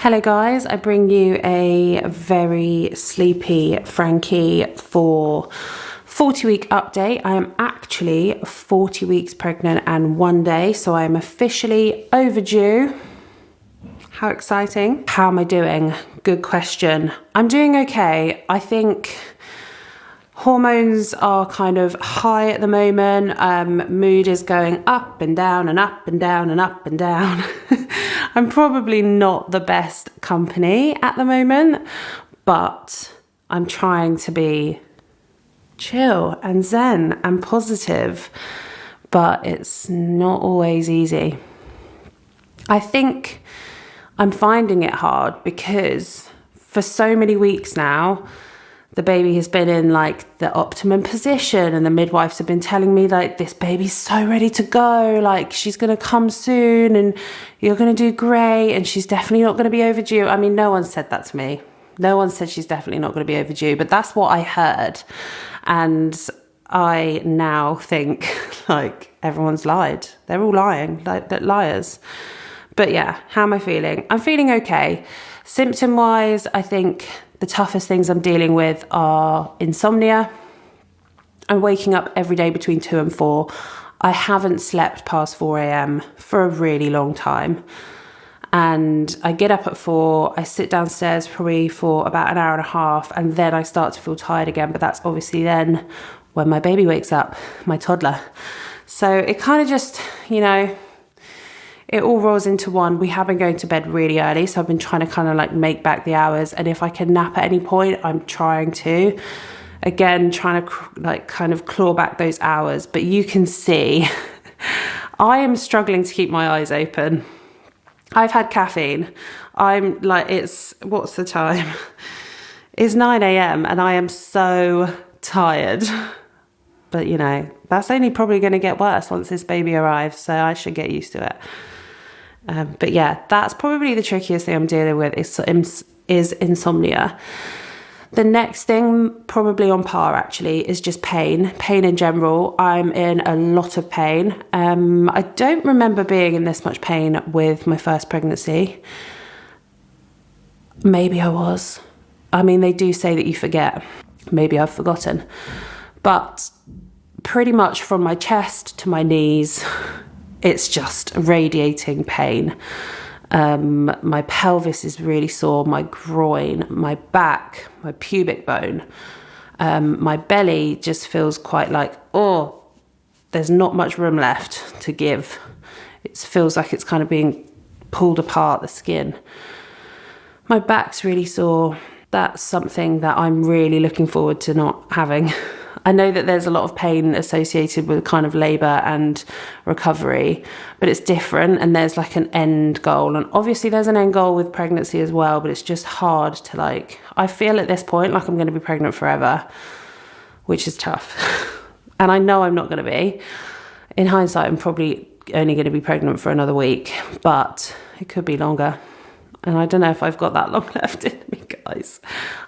Hello guys, I bring you a very sleepy Frankie for 40-week update. I am actually 40 weeks pregnant and 1 day, so I am officially overdue. How exciting. How am I doing? Good question. I'm doing okay. I think hormones are kind of high at the moment. Mood is going up and down and up and down and up and down. I'm probably not the best company at the moment, but I'm trying to be chill and zen and positive, but it's not always easy. I think I'm finding it hard because for so many weeks now, the baby has been in like the optimum position and the midwives have been telling me like, this baby's so ready to go, like she's going to come soon and you're going to do great and she's definitely not going to be overdue. I mean, no one said that to me. No one said she's definitely not going to be overdue, but that's what I heard. And I now think like everyone's lied. They're all lying, like they're liars. But yeah, how am I feeling? I'm feeling okay. Symptom-wise, I think the toughest things I'm dealing with are insomnia. I'm waking up every day between 2 and 4. I haven't slept past 4 a.m. for a really long time. And I get up at 4, I sit downstairs probably for about an hour and a half, and then I start to feel tired again. But that's obviously then when my baby wakes up, my toddler. So it kind of just, you know, it all rolls into one. We have been going to bed really early, so I've been trying to kind of like make back the hours. And if I can nap at any point, I'm trying to. Again, trying to like kind of claw back those hours. But you can see, I am struggling to keep my eyes open. I've had caffeine. I'm like, what's the time? It's 9 a.m. and I am so tired. But you know, that's only probably going to get worse once this baby arrives. So I should get used to it. But yeah, that's probably the trickiest thing I'm dealing with is insomnia. The next thing, probably on par actually, is just pain in general. I'm in a lot of pain. I don't remember being in this much pain with my first pregnancy. Maybe I was. I mean, they do say that you forget. Maybe I've forgotten. But pretty much from my chest to my knees, it's just radiating pain. My pelvis is really sore, my groin, my back, my pubic bone. My belly just feels quite like, oh, there's not much room left to give. It feels like it's kind of being pulled apart, the skin. My back's really sore. That's something that I'm really looking forward to not having. I know that there's a lot of pain associated with kind of labour and recovery, but it's different and there's like an end goal. And obviously there's an end goal with pregnancy as well, but it's just hard to like, I feel at this point like I'm going to be pregnant forever, which is tough. And I know I'm not going to be. In hindsight, I'm probably only going to be pregnant for another week, but it could be longer. And I don't know if I've got that long left in me, guys.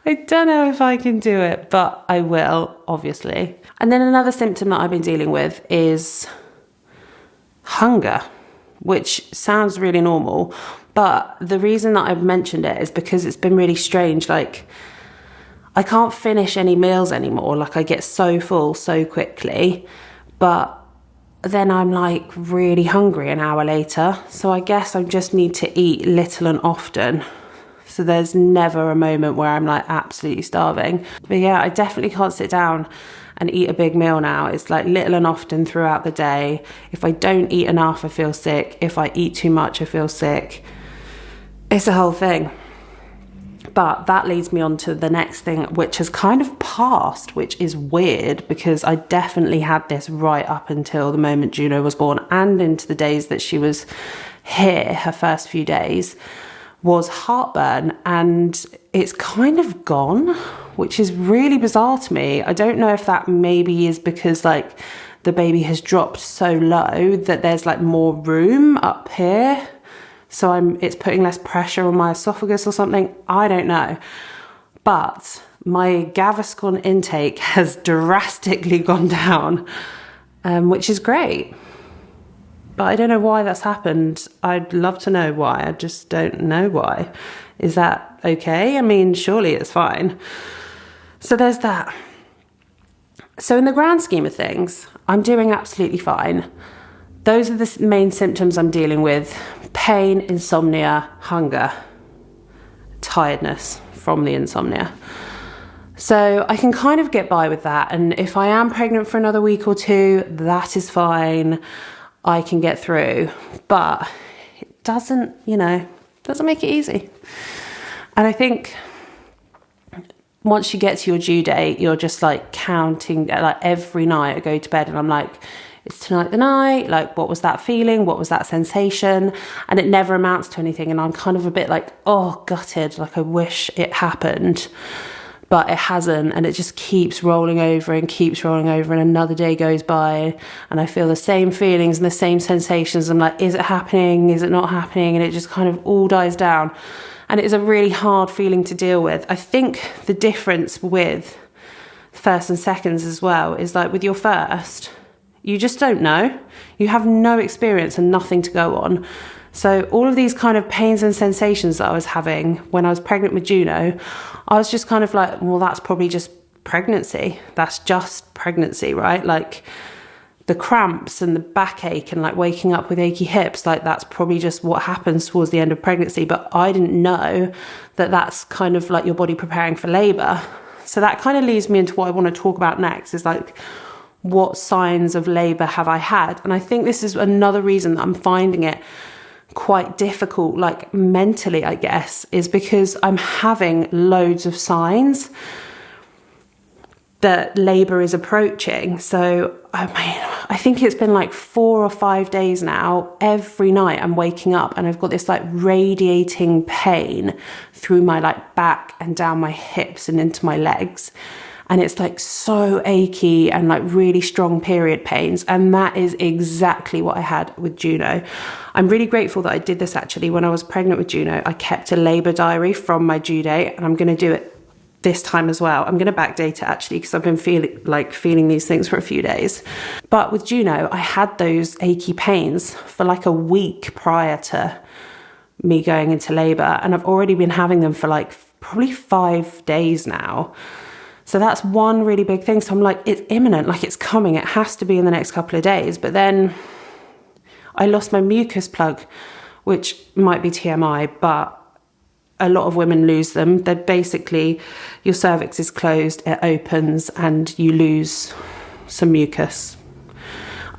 I don't know if I can do it, but I will, obviously. And then another symptom that I've been dealing with is hunger, which sounds really normal. But the reason that I've mentioned it is because it's been really strange. Like, I can't finish any meals anymore. Like, I get so full so quickly. But then I'm like really hungry an hour later. So I guess I just need to eat little and often. So there's never a moment where I'm like absolutely starving. But yeah, I definitely can't sit down and eat a big meal now. It's like little and often throughout the day. If I don't eat enough, I feel sick. If I eat too much, I feel sick. It's a whole thing. But that leads me on to the next thing, which has kind of passed, which is weird because I definitely had this right up until the moment Juno was born and into the days that she was here, her first few days, was heartburn. And it's kind of gone, which is really bizarre to me. I don't know if that maybe is because like the baby has dropped so low that there's like more room up here. So it's putting less pressure on my esophagus or something. I don't know. But my Gaviscon intake has drastically gone down, which is great. But I don't know why that's happened. I'd love to know why. I just don't know why. Is that okay? I mean, surely it's fine. So there's that. So in the grand scheme of things, I'm doing absolutely fine. Those are the main symptoms I'm dealing with: pain, insomnia, hunger, tiredness from the insomnia. So I can kind of get by with that. And if I am pregnant for another week or two, that is fine. I can get through. But it doesn't make it easy. And I think once you get to your due date, you're just like counting, like every night I go to bed and I'm like, is tonight the night? Like, what was that feeling? What was that sensation? And it never amounts to anything. And I'm kind of a bit like, oh, gutted. Like, I wish it happened, but it hasn't. And it just keeps rolling over and keeps rolling over. And another day goes by and I feel the same feelings and the same sensations. I'm like, is it happening? Is it not happening? And it just kind of all dies down. And it is a really hard feeling to deal with. I think the difference with first and seconds as well is like with your first, you just don't know. You have no experience and nothing to go on. So all of these kind of pains and sensations that I was having when I was pregnant with Juno, I was just kind of like, well, that's probably just pregnancy. That's just pregnancy, right? Like the cramps and the backache and like waking up with achy hips, like that's probably just what happens towards the end of pregnancy. But I didn't know that that's kind of like your body preparing for labor. So that kind of leads me into what I want to talk about next, is like, what signs of labor have I had? And I think this is another reason that I'm finding it quite difficult, like mentally, I guess, is because I'm having loads of signs that labor is approaching. So, I mean, I think it's been like 4 or 5 days now. Every night I'm waking up and I've got this like radiating pain through my like back and down my hips and into my legs. And it's like so achy and like really strong period pains. And that is exactly what I had with Juno. I'm really grateful that I did this actually when I was pregnant with Juno. I kept a labour diary from my due date, and I'm going to do it this time as well. I'm going to backdate it actually because I've been feeling these things for a few days. But with Juno, I had those achy pains for like a week prior to me going into labour. And I've already been having them for like probably 5 days now. So that's one really big thing. So I'm like, it's imminent, like it's coming. It has to be in the next couple of days. But then I lost my mucus plug, which might be TMI, but a lot of women lose them. They're basically, your cervix is closed, it opens, and you lose some mucus.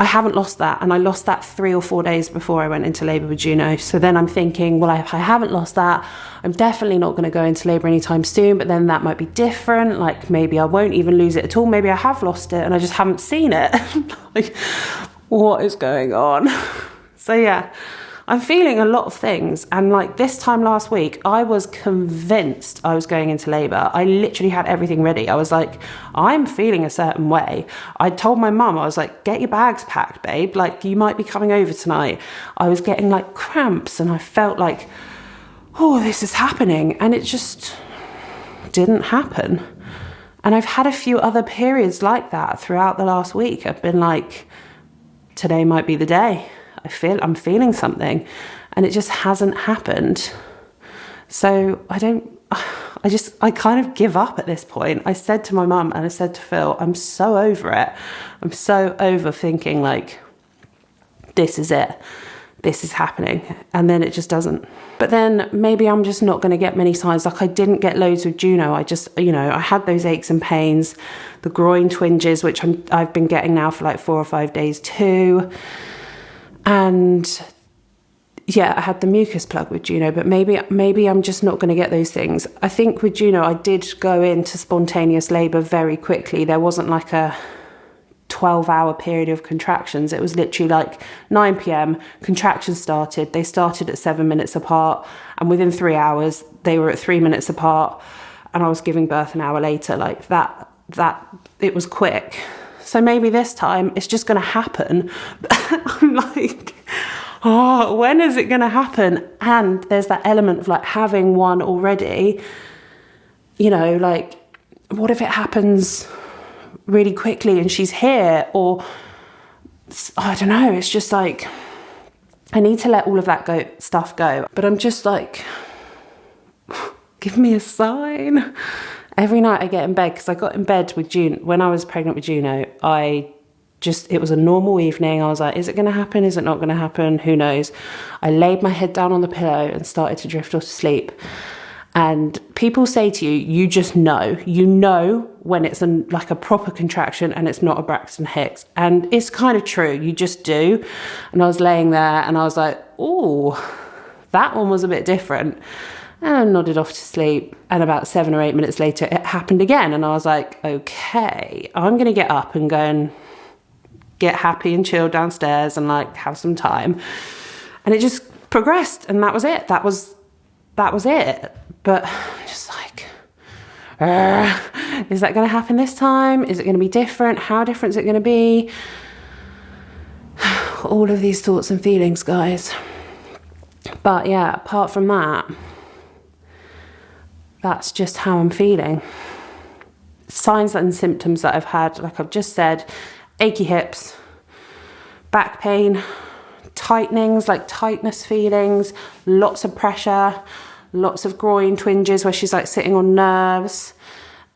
I haven't lost that, and I lost that 3 or 4 days before I went into labour with Juno. So then I'm thinking, well, if I haven't lost that, I'm definitely not going to go into labour anytime soon, but then that might be different. Like maybe I won't even lose it at all. Maybe I have lost it and I just haven't seen it. Like, what is going on? So yeah, I'm feeling a lot of things. And like this time last week, I was convinced I was going into labour. I literally had everything ready. I was like, I'm feeling a certain way. I told my mum, I was like, get your bags packed, babe. Like you might be coming over tonight. I was getting like cramps and I felt like, oh, this is happening. And it just didn't happen. And I've had a few other periods like that throughout the last week. I've been like, today might be the day. I'm feeling something, and it just hasn't happened. So I kind of give up at this point. I said to my mum and I said to Phil, I'm so over it. I'm so over thinking like, this is it. This is happening. And then it just doesn't. But then maybe I'm just not going to get many signs. Like I didn't get loads with Juno. I just, I had those aches and pains, the groin twinges, which I've been getting now for like 4 or 5 days too. And yeah, I had the mucus plug with Juno, but maybe I'm just not going to get those things. I think with Juno, I did go into spontaneous labour very quickly. There wasn't like a 12-hour period of contractions. It was literally like 9 p.m, contractions started. They started at 7 minutes apart, and within 3 hours, they were at 3 minutes apart, and I was giving birth an hour later. Like that, it was quick. So maybe this time it's just going to happen. I'm like, oh, when is it going to happen? And there's that element of like having one already, like, what if it happens really quickly and she's here? Or I don't know. It's just like, I need to let all of that stuff go. But I'm just like, give me a sign. Every night I get in bed, because I got in bed with June, when I was pregnant with Juno, it was a normal evening. I was like, is it going to happen? Is it not going to happen? Who knows? I laid my head down on the pillow and started to drift off to sleep. And people say to you, you just know. You know when it's like a proper contraction and it's not a Braxton Hicks. And it's kind of true. You just do. And I was laying there and I was like, oh, that one was a bit different. And I nodded off to sleep. And about 7 or 8 minutes later, it happened again. And I was like, okay, I'm going to get up and go and get happy and chill downstairs and like have some time. And it just progressed. And that was it. That was it. But just like, is that going to happen this time? Is it going to be different? How different is it going to be? All of these thoughts and feelings, guys. But yeah, apart from that, that's just how I'm feeling. Signs and symptoms that I've had, like I've just said, achy hips, back pain, tightenings, like tightness feelings, lots of pressure, lots of groin twinges where she's like sitting on nerves.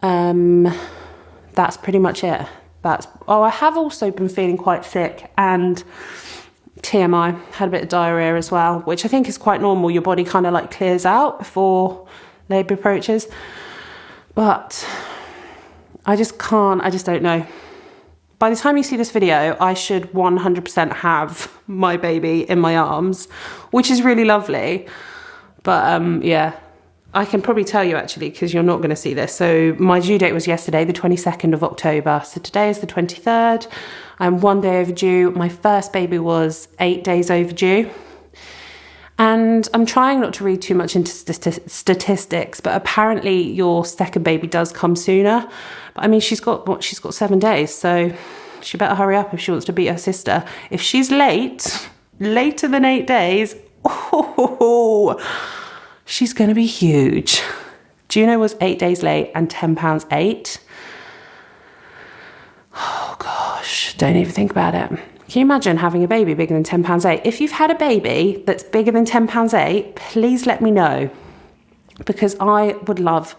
That's pretty much it. I have also been feeling quite sick and TMI, had a bit of diarrhea as well, which I think is quite normal. Your body kind of like clears out before labour approaches. But I just don't know. By the time you see this video, I should 100% have my baby in my arms, which is really lovely. But yeah, I can probably tell you actually, because you're not going to see this. So my due date was yesterday, the 22nd of October. So today is the 23rd. I'm 1 day overdue. My first baby was 8 days overdue. And I'm trying not to read too much into statistics, but apparently your second baby does come sooner. But I mean, she's got 7 days, so she better hurry up if she wants to beat her sister. If she's later than 8 days, she's going to be huge. Juno was 8 days late and 10 pounds 8. Oh gosh, don't even think about it. Can you imagine having a baby bigger than 10 pounds 8? If you've had a baby that's bigger than 10 pounds 8, please let me know, because I would love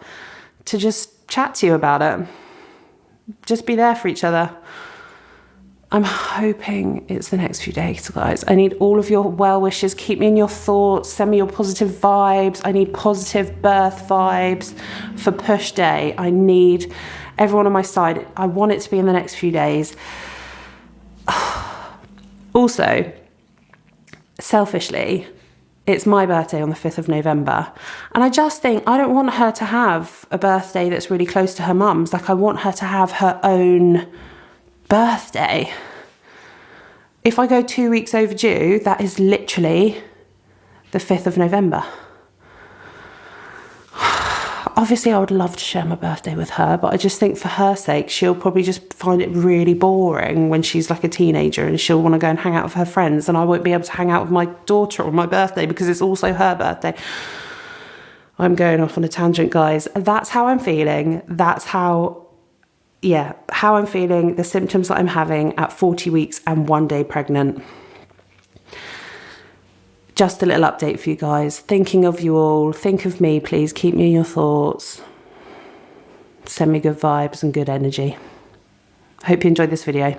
to just chat to you about it. Just be there for each other. I'm hoping it's the next few days, guys. I need all of your well wishes. Keep me in your thoughts. Send me your positive vibes. I need positive birth vibes for push day. I need everyone on my side. I want it to be in the next few days. Also, selfishly, it's my birthday on the 5th of November. And I just think I don't want her to have a birthday that's really close to her mum's. Like, I want her to have her own birthday. If I go 2 weeks overdue, that is literally the 5th of November. Obviously, I would love to share my birthday with her, but I just think for her sake, she'll probably just find it really boring when she's like a teenager and she'll want to go and hang out with her friends, and I won't be able to hang out with my daughter on my birthday because it's also her birthday. I'm going off on a tangent, guys. That's how I'm feeling. That's how I'm feeling, the symptoms that I'm having at 40 weeks and 1 day pregnant. Just a little update for you guys. Thinking of you all. Think of me, please. Keep me in your thoughts. Send me good vibes and good energy. Hope you enjoyed this video.